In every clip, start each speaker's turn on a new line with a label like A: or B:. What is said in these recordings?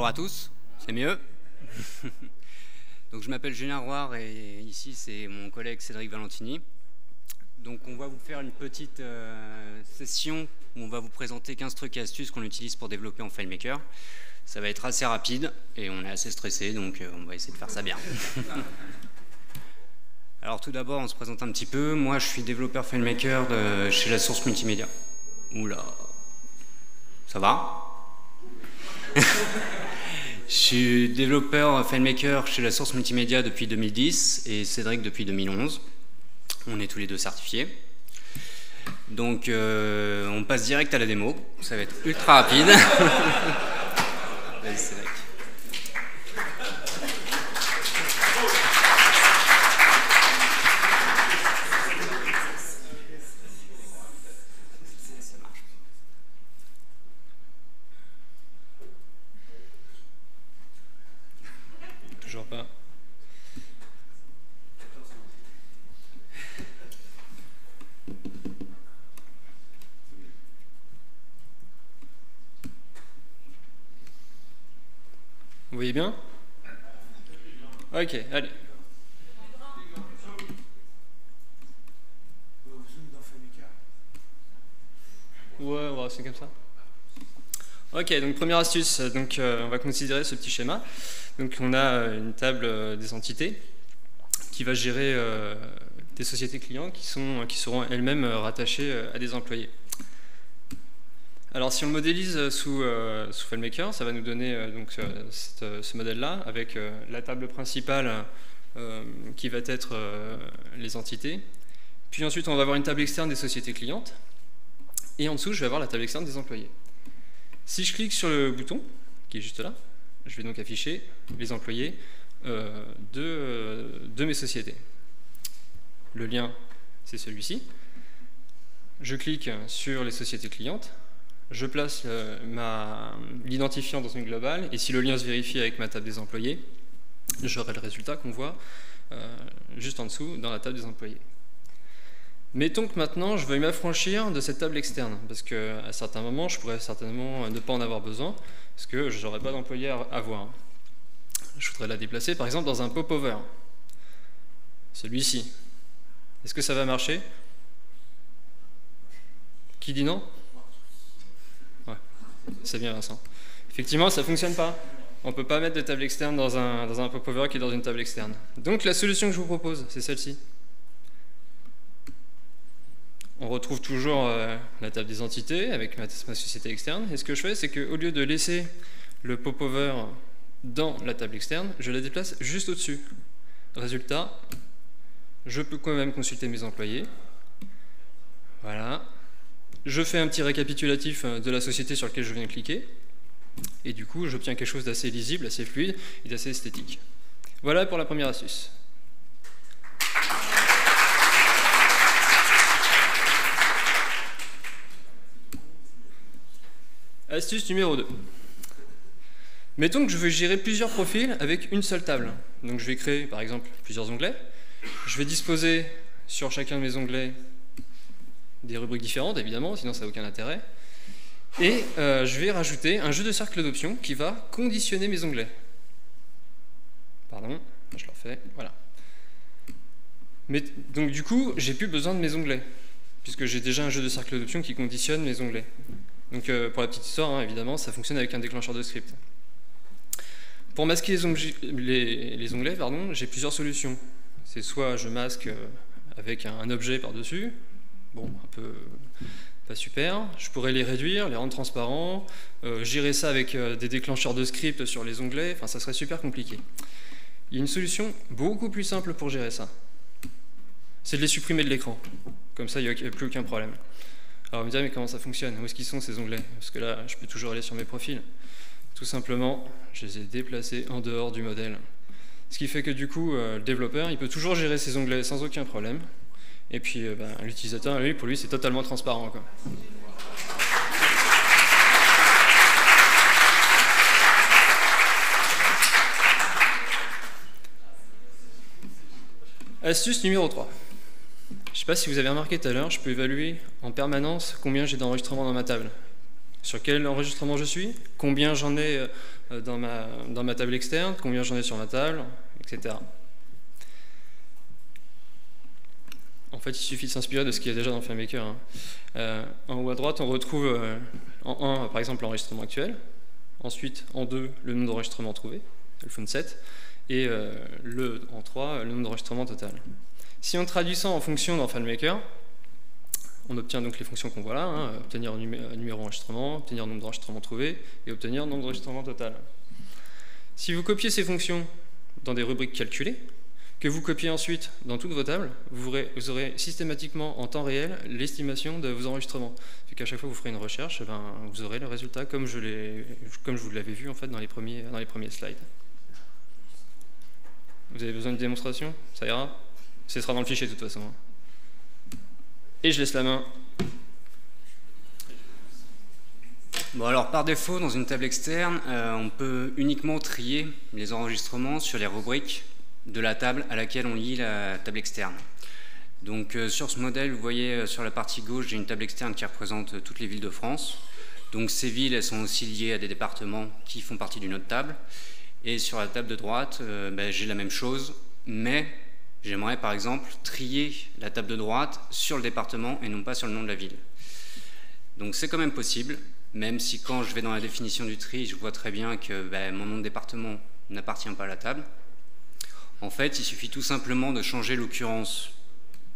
A: Bonjour à tous, c'est mieux. Donc je m'appelle Julien Roire et ici c'est mon collègue Cédric Valentini. Donc on va vous faire une petite session où on va vous présenter 15 trucs et astuces qu'on utilise pour développer en FileMaker. Ça va être assez rapide et on est assez stressé, donc on va essayer de faire ça bien. Alors tout d'abord on se présente un petit peu. Moi je suis développeur FileMaker chez la Source Multimédia. Oula, ça va? Je suis développeur FileMaker chez la Source Multimédia depuis 2010 et Cédric depuis 2011. On est tous les deux certifiés. Donc on passe direct à la démo. Ça va être ultra rapide. Vas-y Cédric.
B: Toujours pas. Vous voyez bien? Ok, allez. Ouais, c'est comme ça. Ok, donc première astuce, donc, on va considérer ce petit schéma. Donc on a une table des entités qui va gérer des sociétés clients qui seront elles-mêmes rattachées à des employés. Alors si on le modélise sous FileMaker, ça va nous donner donc, ce modèle-là avec la table principale qui va être les entités. Puis ensuite on va avoir une table externe des sociétés clientes et en dessous je vais avoir la table externe des employés. Si je clique sur le bouton qui est juste là, je vais donc afficher les employés de mes sociétés. Le lien, c'est celui-ci. Je clique sur les sociétés clientes. Je place l'identifiant dans une globale. Et si le lien se vérifie avec ma table des employés, j'aurai le résultat qu'on voit juste en dessous dans la table des employés. Mettons que maintenant, je veuille m'affranchir de cette table externe. Parce qu'à certains moments, je pourrais certainement ne pas en avoir besoin. Parce que je n'aurai pas d'employé à voir. Je voudrais la déplacer par exemple dans un popover. Celui-ci. Est-ce que ça va marcher? Qui dit non? Ouais, c'est bien Vincent. Effectivement, ça ne fonctionne pas. On ne peut pas mettre de table externe dans un popover qui est dans une table externe. Donc la solution que je vous propose, c'est celle-ci. On retrouve toujours la table des entités avec ma société externe. Et ce que je fais, c'est qu'au lieu de laisser le popover dans la table externe, je la déplace juste au-dessus. Résultat, je peux quand même consulter mes employés. Voilà. Je fais un petit récapitulatif de la société sur laquelle je viens de cliquer. Et du coup, j'obtiens quelque chose d'assez lisible, assez fluide et d'assez esthétique. Voilà pour la première astuce. Astuce numéro 2. Mettons que je veux gérer plusieurs profils avec une seule table. Donc je vais créer par exemple plusieurs onglets. Je vais disposer sur chacun de mes onglets des rubriques différentes évidemment, sinon ça n'a aucun intérêt. Et je vais rajouter un jeu de cercle d'options qui va conditionner mes onglets. Pardon, je le refais, voilà. Mais, donc du coup, j'ai plus besoin de mes onglets, puisque j'ai déjà un jeu de cercle d'options qui conditionne mes onglets. Donc pour la petite histoire, hein, évidemment, ça fonctionne avec un déclencheur de script. Pour masquer les onglets, j'ai plusieurs solutions. C'est soit je masque avec un objet par-dessus, bon, un peu pas super. Je pourrais les réduire, les rendre transparents, gérer ça avec des déclencheurs de script sur les onglets, enfin ça serait super compliqué. Il y a une solution beaucoup plus simple pour gérer ça. C'est de les supprimer de l'écran. Comme ça, il n'y a plus aucun problème. Alors vous me direz, mais comment ça fonctionne? Où est-ce qu'ils sont ces onglets? Parce que là, je peux toujours aller sur mes profils. Tout simplement, je les ai déplacés en dehors du modèle. Ce qui fait que du coup, le développeur, il peut toujours gérer ses onglets sans aucun problème. Et puis, l'utilisateur, lui, pour lui, c'est totalement transparent, quoi. Astuce numéro 3. Je ne sais pas si vous avez remarqué tout à l'heure, je peux évaluer en permanence combien j'ai d'enregistrements dans ma table. sur quel enregistrement je suis, combien j'en ai dans ma table externe, combien j'en ai sur ma table, etc. En fait, il suffit de s'inspirer de ce qu'il y a déjà dans FileMaker. En haut à droite, on retrouve en 1, par exemple, l'enregistrement actuel. Ensuite, en 2, le nombre d'enregistrements trouvés, le phone set. Et en 3, le nombre d'enregistrements total. Si on traduit ça en fonction dans FileMaker, on obtient donc les fonctions qu'on voit là, obtenir un numéro d'enregistrement, obtenir nombre d'enregistrements trouvés et obtenir nombre d'enregistrements total. Si vous copiez ces fonctions dans des rubriques calculées, que vous copiez ensuite dans toutes vos tables, vous aurez systématiquement en temps réel l'estimation de vos enregistrements. C'est qu'à chaque fois que vous ferez une recherche, vous aurez le résultat comme je vous l'avais vu en fait dans les premiers slides. Vous avez besoin de démonstration? Ça ira? Ce sera dans le fichier de toute façon. Et je laisse la main.
A: Bon, alors par défaut, dans une table externe, on peut uniquement trier les enregistrements sur les rubriques de la table à laquelle on lie la table externe. Donc sur ce modèle, vous voyez sur la partie gauche, j'ai une table externe qui représente toutes les villes de France. Donc ces villes, elles sont aussi liées à des départements qui font partie d'une autre table. Et sur la table de droite, j'ai la même chose, mais j'aimerais par exemple trier la table de droite sur le département et non pas sur le nom de la ville. Donc c'est quand même possible, même si quand je vais dans la définition du tri, je vois très bien que mon nom de département n'appartient pas à la table. En fait, il suffit tout simplement de changer l'occurrence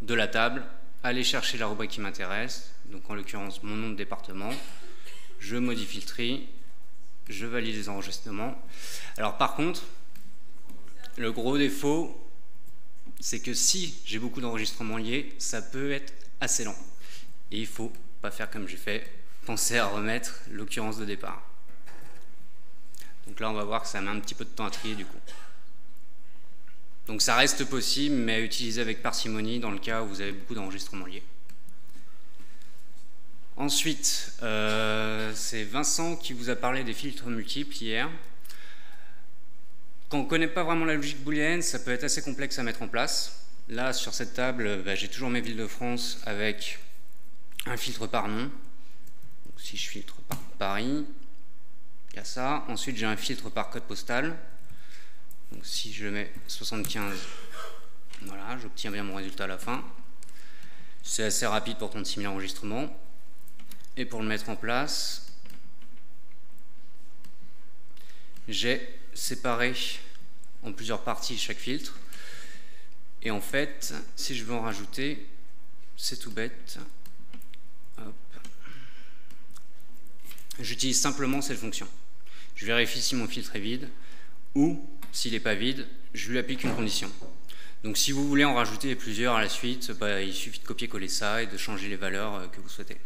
A: de la table, aller chercher la rubrique qui m'intéresse, donc en l'occurrence mon nom de département, je modifie le tri, je valide les enregistrements. Alors par contre, le gros défaut, c'est que si j'ai beaucoup d'enregistrements liés, ça peut être assez lent. Et il ne faut pas faire comme j'ai fait, penser à remettre l'occurrence de départ. Donc là, on va voir que ça met un petit peu de temps à trier du coup. Donc ça reste possible, mais à utiliser avec parcimonie dans le cas où vous avez beaucoup d'enregistrements liés. Ensuite, c'est Vincent qui vous a parlé des filtres multiples hier. Quand on ne connaît pas vraiment la logique booléenne, ça peut être assez complexe à mettre en place. Là, sur cette table, j'ai toujours mes villes de France avec un filtre par nom. Donc, si je filtre par Paris, il y a ça. Ensuite, j'ai un filtre par code postal. Donc, si je mets 75, voilà, j'obtiens bien mon résultat à la fin. C'est assez rapide pour 36 000 enregistrements. Et pour le mettre en place, j'ai séparé en plusieurs parties chaque filtre. Et en fait, si je veux en rajouter, c'est tout bête. J'utilise simplement cette fonction. Je vérifie si mon filtre est vide, ou s'il n'est pas vide, je lui applique une condition. Donc si vous voulez en rajouter plusieurs à la suite, il suffit de copier-coller ça et de changer les valeurs que vous souhaitez.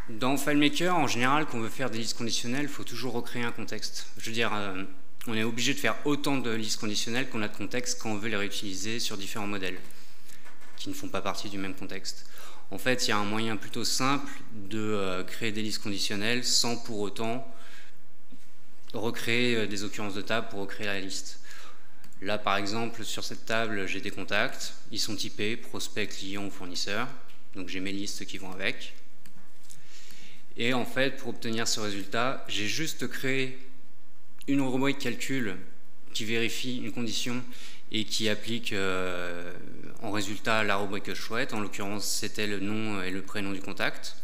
A: Dans FileMaker, en général, quand on veut faire des listes conditionnelles, il faut toujours recréer un contexte. Je veux dire, on est obligé de faire autant de listes conditionnelles qu'on a de contexte quand on veut les réutiliser sur différents modèles qui ne font pas partie du même contexte. En fait, il y a un moyen plutôt simple de créer des listes conditionnelles sans pour autant recréer des occurrences de table pour recréer la liste. Là, par exemple, sur cette table, j'ai des contacts. Ils sont typés prospect, client ou fournisseur. Donc, j'ai mes listes qui vont avec. Et en fait, pour obtenir ce résultat, j'ai juste créé une rubrique calcul qui vérifie une condition et qui applique en résultat la rubrique que je souhaite. En l'occurrence, c'était le nom et le prénom du contact.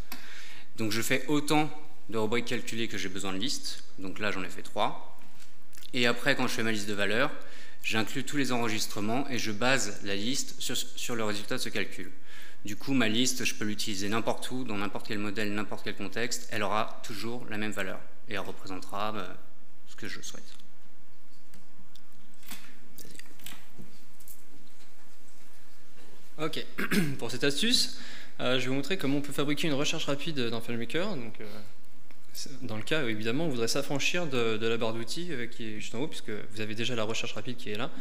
A: Donc je fais autant de rubriques calculées que j'ai besoin de listes. Donc là, j'en ai fait 3. Et après, quand je fais ma liste de valeurs, j'inclus tous les enregistrements et je base la liste sur le résultat de ce calcul. Du coup, ma liste, je peux l'utiliser n'importe où, dans n'importe quel modèle, n'importe quel contexte. Elle aura toujours la même valeur et elle représentera ce que je souhaite.
B: Ok, pour cette astuce, je vais vous montrer comment on peut fabriquer une recherche rapide dans FileMaker. Donc, dans le cas, évidemment, on voudrait s'affranchir de la barre d'outils qui est juste en haut, puisque vous avez déjà la recherche rapide qui est là.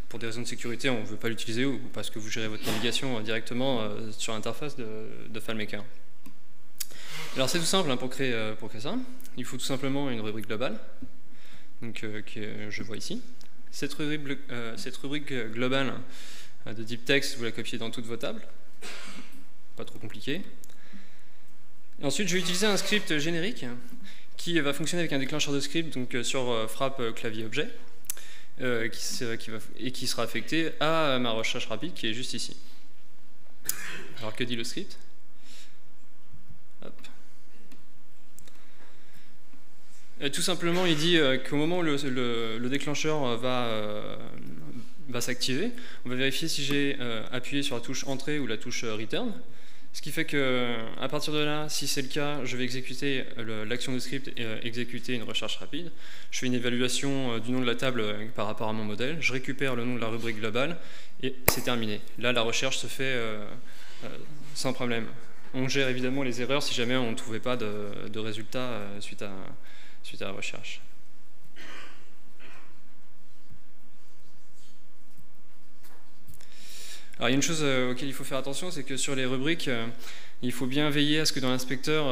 B: Pour des raisons de sécurité, on ne veut pas l'utiliser ou parce que vous gérez votre navigation directement sur l'interface de FileMaker. Alors c'est tout simple pour créer ça. Il faut tout simplement une rubrique globale, donc, que je vois ici. Cette rubrique globale de type texte, vous la copiez dans toutes vos tables. Pas trop compliqué. Et ensuite, je vais utiliser un script générique qui va fonctionner avec un déclencheur de script donc sur frappe clavier objet et qui sera affecté à ma recherche rapide qui est juste ici. Alors que dit le script? Hop. Tout simplement, il dit qu'au moment où le déclencheur va s'activer, on va vérifier si j'ai appuyé sur la touche Entrée ou la touche Return. Ce qui fait qu'à partir de là, si c'est le cas, je vais exécuter l'action de script et exécuter une recherche rapide. Je fais une évaluation du nom de la table par rapport à mon modèle. Je récupère le nom de la rubrique globale et c'est terminé. Là, la recherche se fait sans problème. On gère évidemment les erreurs si jamais on ne trouvait pas de résultat suite à la recherche. Alors, il y a une chose auquel il faut faire attention, c'est que sur les rubriques, il faut bien veiller à ce que dans l'inspecteur,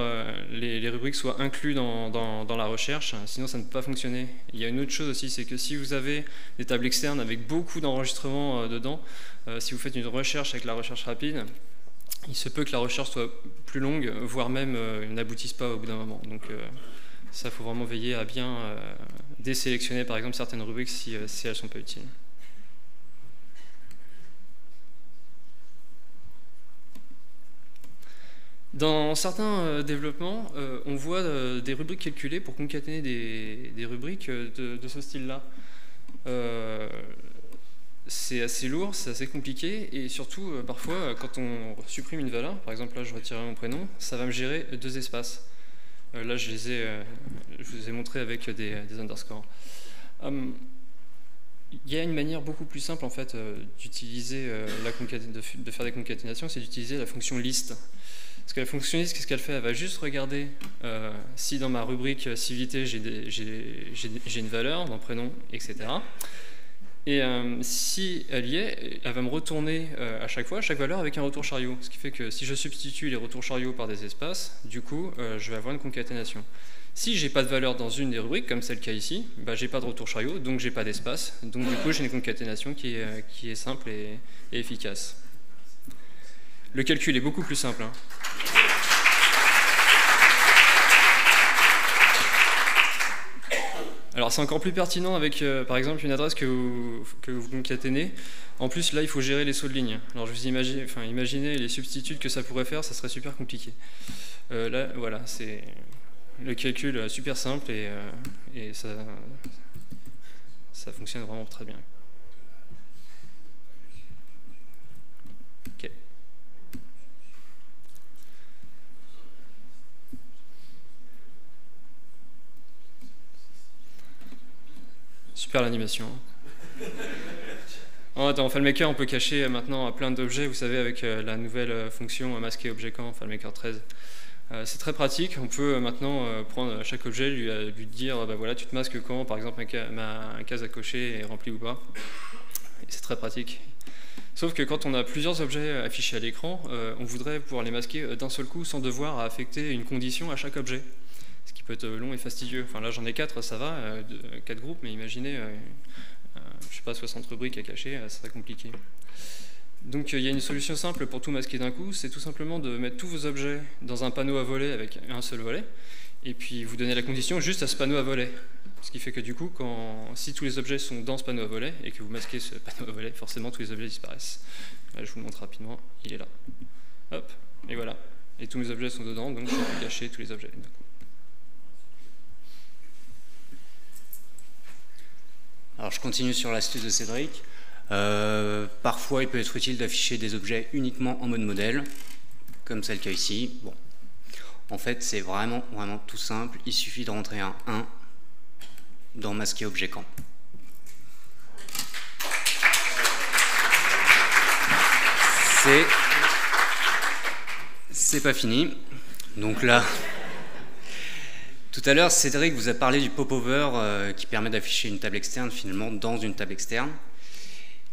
B: les rubriques soient incluses dans la recherche, sinon ça ne peut pas fonctionner. Il y a une autre chose aussi, c'est que si vous avez des tables externes avec beaucoup d'enregistrements dedans, si vous faites une recherche avec la recherche rapide, il se peut que la recherche soit plus longue, voire même n'aboutisse pas au bout d'un moment. Donc ça, il faut vraiment veiller à bien désélectionner par exemple certaines rubriques si elles ne sont pas utiles. Dans certains développements, on voit des rubriques calculées pour concaténer des rubriques de ce style-là. C'est assez lourd, c'est assez compliqué, et surtout, parfois, quand on supprime une valeur, par exemple là je retirerai mon prénom, ça va me gérer deux espaces. Là je vous ai montré avec des underscores. Il y a une manière beaucoup plus simple en fait d'utiliser de faire des concaténations, c'est d'utiliser la fonction list. Parce que la fonction list, qu'est-ce qu'elle fait? Elle va juste regarder si dans ma rubrique civilité j'ai une valeur, mon prénom, etc. Et si elle y est, elle va me retourner à chaque valeur avec un retour chariot. Ce qui fait que si je substitue les retours chariots par des espaces, du coup, je vais avoir une concaténation. Si j'ai pas de valeur dans une des rubriques, comme c'est le cas ici, bah, j'ai pas de retour chariot, donc j'ai pas d'espace. Donc du coup, j'ai une concaténation qui est simple et efficace. Le calcul est beaucoup plus simple. Hein. Alors c'est encore plus pertinent avec par exemple une adresse que vous concaténez. En plus là il faut gérer les sauts de ligne. Alors je vous imaginez les substituts que ça pourrait faire, ça serait super compliqué. Là voilà, c'est le calcul super simple et ça fonctionne vraiment très bien. Ok. Super l'animation. En FileMaker, on peut cacher maintenant plein d'objets, vous savez, avec la nouvelle fonction masquer objet quand, FileMaker 13. C'est très pratique, on peut maintenant prendre chaque objet, lui dire, bah voilà, tu te masques quand, par exemple, ma case à cocher est remplie ou pas. C'est très pratique. Sauf que quand on a plusieurs objets affichés à l'écran, on voudrait pouvoir les masquer d'un seul coup sans devoir affecter une condition à chaque objet. Ce qui peut être long et fastidieux. Enfin là j'en ai 4, ça va, 4 groupes, mais imaginez, je sais pas, 60 rubriques à cacher, ça serait compliqué. Donc il y a une solution simple pour tout masquer d'un coup, c'est tout simplement de mettre tous vos objets dans un panneau à volets avec un seul volet, et puis vous donnez la condition juste à ce panneau à volets. Ce qui fait que du coup, si tous les objets sont dans ce panneau à volets, et que vous masquez ce panneau à volets, forcément tous les objets disparaissent. Là je vous le montre rapidement, il est là. Hop, et voilà. Et tous mes objets sont dedans, donc je peux cacher tous les objets d'un coup.
A: Alors je continue sur l'astuce de Cédric. Parfois il peut être utile d'afficher des objets uniquement en mode modèle, comme c'est le cas ici. Bon. En fait c'est vraiment tout simple, il suffit de rentrer un 1 dans masquer objet quand. C'est pas fini. Donc là, tout à l'heure, Cédric vous a parlé du popover qui permet d'afficher une table externe finalement dans une table externe.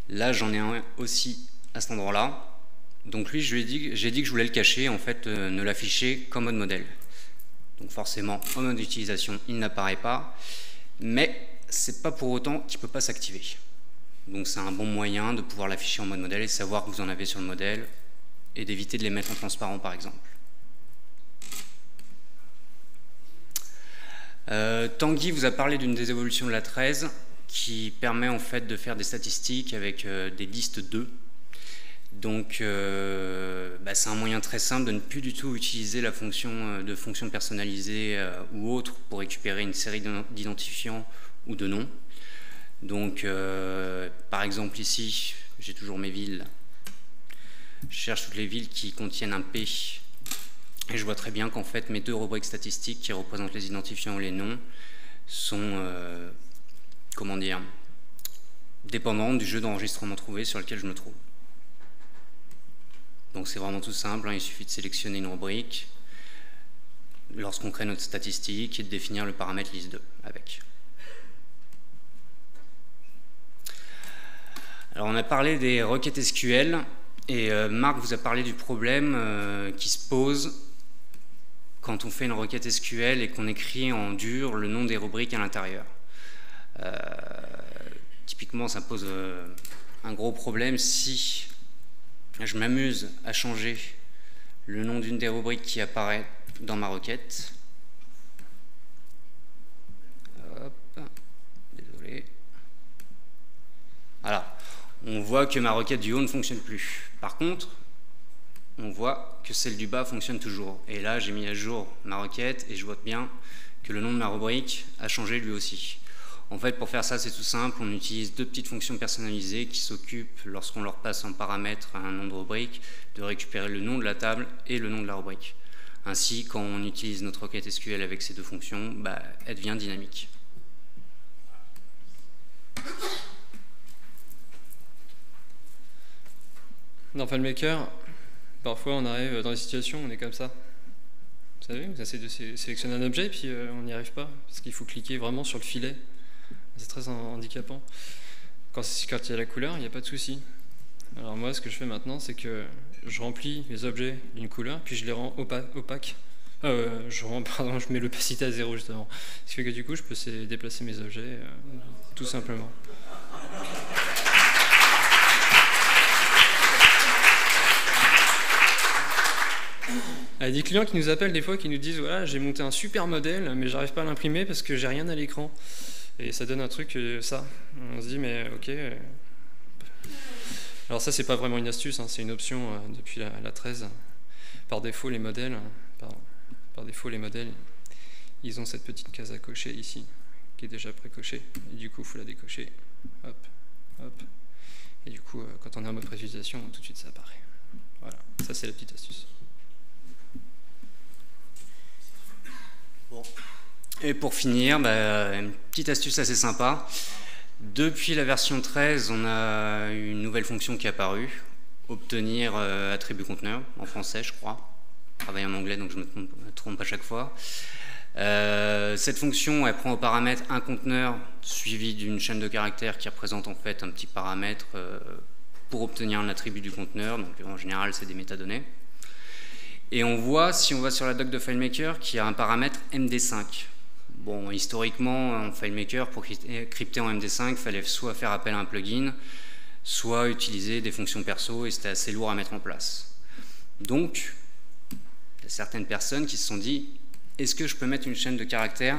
A: Là, j'en ai un aussi à cet endroit-là. Donc lui, j'ai dit que je voulais le cacher, en fait, ne l'afficher qu'en mode modèle. Donc forcément, en mode d'utilisation, il n'apparaît pas. Mais c'est pas pour autant qu'il ne peut pas s'activer. Donc c'est un bon moyen de pouvoir l'afficher en mode modèle et savoir que vous en avez sur le modèle et d'éviter de les mettre en transparent par exemple. Tanguy vous a parlé d'une des évolutions de la 13 qui permet en fait de faire des statistiques avec des listes 2. Donc c'est un moyen très simple de ne plus du tout utiliser la fonction de fonction personnalisée ou autre pour récupérer une série d'identifiants ou de noms. Donc par exemple ici, j'ai toujours mes villes. Je cherche toutes les villes qui contiennent un P et je vois très bien qu'en fait mes deux rubriques statistiques qui représentent les identifiants ou les noms sont comment dire, dépendantes du jeu d'enregistrement trouvé sur lequel je me trouve. Donc c'est vraiment tout simple, hein, il suffit de sélectionner une rubrique lorsqu'on crée notre statistique et de définir le paramètre liste 2 avec. Alors on a parlé des requêtes SQL et Marc vous a parlé du problème qui se pose quand on fait une requête SQL et qu'on écrit en dur le nom des rubriques à l'intérieur. Typiquement ça pose un gros problème si je m'amuse à changer le nom d'une des rubriques qui apparaît dans ma requête. Hop, désolé. Voilà, on voit que ma requête du haut ne fonctionne plus. Par contre, on voit que celle du bas fonctionne toujours. Et là, j'ai mis à jour ma requête et je vois bien que le nom de ma rubrique a changé lui aussi. En fait, pour faire ça, c'est tout simple, on utilise deux petites fonctions personnalisées qui s'occupent, lorsqu'on leur passe en paramètre un nom de rubrique, de récupérer le nom de la table et le nom de la rubrique. Ainsi, quand on utilise notre requête SQL avec ces deux fonctions, elle devient dynamique.
B: Dans FileMaker, parfois on arrive dans des situations où on est comme ça. Vous savez, on essaie de sélectionner un objet et puis on n'y arrive pas, parce qu'il faut cliquer vraiment sur le filet. C'est très handicapant. Quand il y a la couleur, il n'y a pas de souci. Alors moi, ce que je fais maintenant, c'est que je remplis mes objets d'une couleur, puis je les rends opaques. Je mets l'opacité à 0 justement. Ce qui fait que du coup, je peux déplacer mes objets tout simplement. Il y a des clients qui nous appellent des fois, qui nous disent voilà, j'ai monté un super modèle, mais j'arrive pas à l'imprimer parce que j'ai rien à l'écran. Et ça donne un truc, ça. On se dit, mais ok. Alors ça, c'est pas vraiment une astuce, hein, c'est une option depuis la 13. Par défaut, les modèles, ils ont cette petite case à cocher ici, qui est déjà pré-cochée. Et du coup, il faut la décocher. Hop, hop. Et du coup, quand on est en mode prévisualisation, tout de suite, ça apparaît. Voilà, ça c'est la petite astuce.
A: Bon. Et pour finir, une petite astuce assez sympa. Depuis la version 13, on a une nouvelle fonction qui est apparue, obtenir attribut conteneur, en français je crois. Je travaille en anglais donc je me trompe à chaque fois. Cette fonction, elle prend au paramètre un conteneur suivi d'une chaîne de caractères qui représente en fait un petit paramètre pour obtenir un attribut du conteneur, donc en général c'est des métadonnées. Et on voit, si on va sur la doc de FileMaker, qu'il y a un paramètre MD5. Bon, historiquement, en FileMaker, pour crypter en MD5, il fallait soit faire appel à un plugin, soit utiliser des fonctions perso, et c'était assez lourd à mettre en place. Donc, il y a certaines personnes qui se sont dit, est-ce que je peux mettre une chaîne de caractères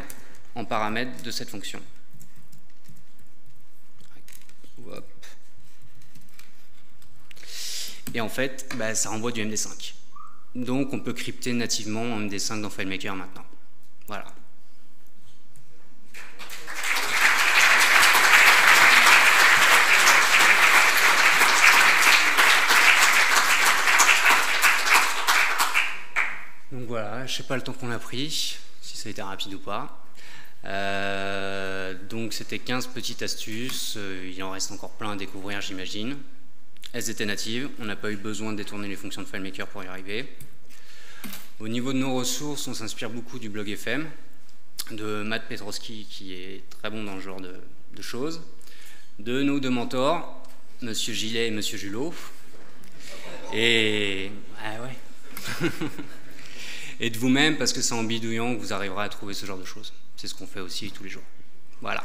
A: en paramètre de cette fonction? Hop. Et en fait, ça renvoie du MD5. Donc, on peut crypter nativement en MD5 dans FileMaker maintenant. Voilà. Donc voilà, je ne sais pas le temps qu'on a pris, si ça a été rapide ou pas. Donc c'était 15 petites astuces, il en reste encore plein à découvrir j'imagine. Elles étaient natives, on n'a pas eu besoin de détourner les fonctions de FileMaker pour y arriver. Au niveau de nos ressources, on s'inspire beaucoup du blog FM, de Matt Petrowski qui est très bon dans le genre de choses, de nos deux mentors, Monsieur Gillet et Monsieur Julot, et... Ah ouais. Et de vous-même, parce que c'est en bidouillant que vous arriverez à trouver ce genre de choses. C'est ce qu'on fait aussi tous les jours. Voilà.